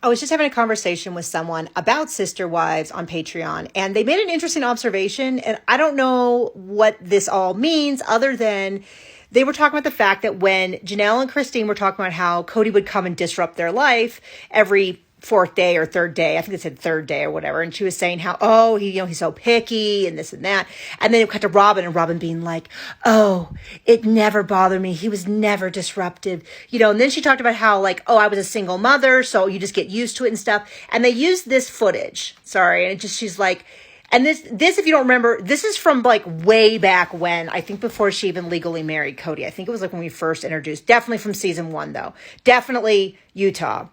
I was just having a conversation with someone about Sister Wives on Patreon, and they made an interesting observation. And I don't know what this all means, other than they were talking about the fact that when Janelle and Christine were talking about how Cody would come and disrupt their life every fourth day or third day, I think they said third day or whatever, and she was saying how, oh, he's so picky and this and that. And then it cut to Robyn, and Robyn being like, oh, it never bothered me, he was never disruptive, and then she talked about how, like, oh, I was a single mother, so you just get used to it and stuff. And they used this footage, and she's like, and this, if you don't remember, this is from like way back when, I think before she even legally married Cody. I think it was like when we first introduced, definitely from season 1 though, definitely Utah.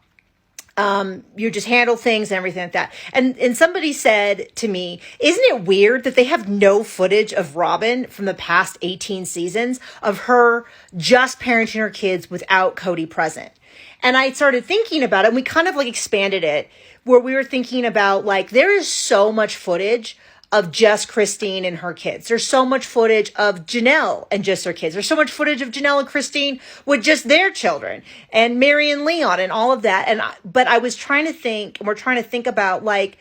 You just handle things and everything like that. And somebody said to me, isn't it weird that they have no footage of Robyn from the past 18 seasons of her just parenting her kids without Cody present? And I started thinking about it, and we kind of like expanded it, where we were thinking about, like, there is so much footage of just Christine and her kids. There's so much footage of Janelle and just her kids. There's so much footage of Janelle and Christine with just their children, and Mary and Leon and all of that. But I was trying to think, and we're trying to think about, like,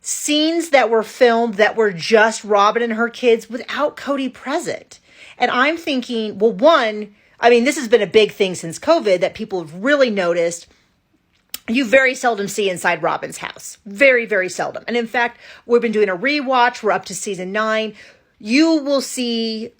scenes that were filmed that were just Robyn and her kids without Cody present. And I'm thinking, well, one, I mean, this has been a big thing since COVID that people have really noticed. You very seldom see inside Robyn's house. Very, very seldom. And in fact, we've been doing a rewatch. We're up to season 9. You will see,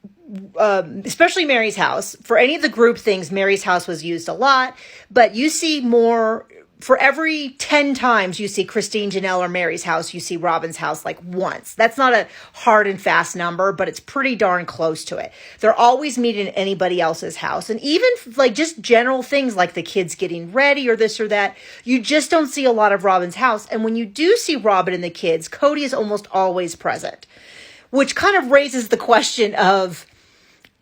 especially Mary's house. For any of the group things, Mary's house was used a lot. But you see more, for every 10 times you see Christine, Janelle, or Mary's house, you see Robyn's house like once. That's not a hard and fast number, but it's pretty darn close to it. They're always meeting at anybody else's house. And even like just general things like the kids getting ready or this or that, you just don't see a lot of Robyn's house. And when you do see Robyn and the kids, Cody is almost always present, which kind of raises the question of,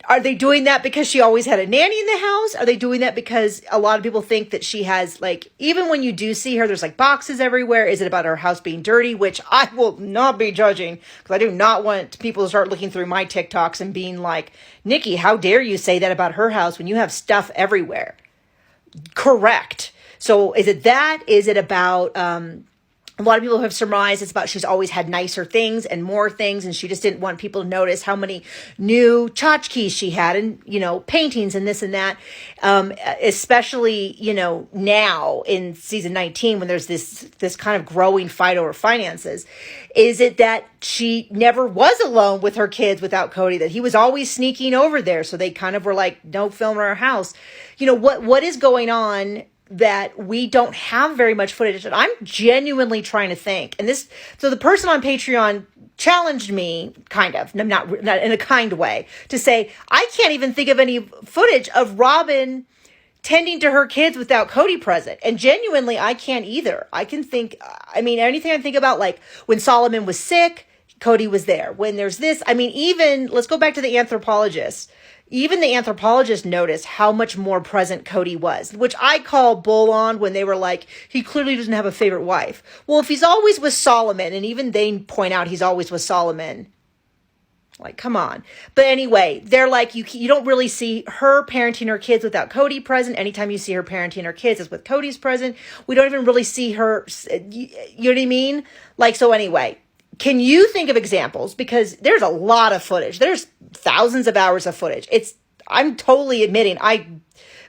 are they doing that because she always had a nanny in the house? Are they doing that because a lot of people think that she has, like, even when you do see her, there's like boxes everywhere. Is it about her house being dirty? Which I will not be judging, because I do not want people to start looking through my TikToks and being like, Nikki, how dare you say that about her house when you have stuff everywhere? Correct. So is it that? Is it about, a lot of people have surmised it's about she's always had nicer things and more things, and she just didn't want people to notice how many new tchotchkes she had, and, paintings and this and that. Especially, now in season 19, when there's this kind of growing fight over finances. Is it that she never was alone with her kids without Cody, that he was always sneaking over there? So they kind of were like, no film in our house. What is going on that we don't have very much footage? And I'm genuinely trying to think. And so the person on Patreon challenged me, kind of, not in a kind way, to say, I can't even think of any footage of Robyn tending to her kids without Cody present. And genuinely, I can't either. Anything I think about, like when Solomon was sick, Cody was there. When there's this, even, let's go back to the anthropologist. Even the anthropologist noticed how much more present Cody was, which I call bull on, when they were like, he clearly doesn't have a favorite wife. Well, if he's always with Solomon, and even they point out he's always with Solomon, like, come on. But anyway, they're like, you don't really see her parenting her kids without Cody present. Anytime you see her parenting her kids, it's with Cody's present. We don't even really see her, you know what I mean? Like, so anyway, can you think of examples? Because there's a lot of footage. There's thousands of hours of footage. I'm totally admitting I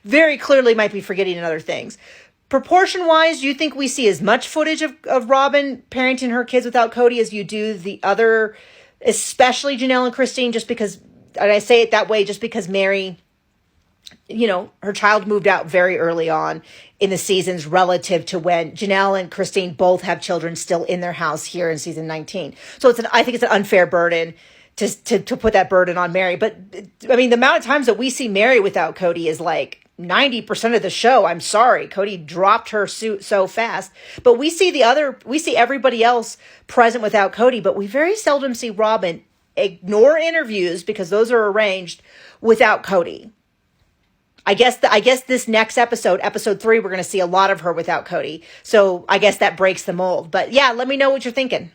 very clearly might be forgetting other things. Proportion-wise, do you think we see as much footage of Robyn parenting her kids without Cody as you do the other, especially Janelle and Christine, just because, and I say it that way just because Mary, her child moved out very early on in the seasons relative to when Janelle and Christine both have children still in their house here in season 19. So I think it's an unfair burden to put that burden on Mary. But the amount of times that we see Mary without Cody is like 90% of the show. I'm sorry, Cody dropped her suit so fast. But we see everybody else present without Cody, but we very seldom see Robyn. Ignore interviews, because those are arranged, without Cody. I guess this next episode 3, we're going to see a lot of her without Cody. So I guess that breaks the mold. But yeah, let me know what you're thinking.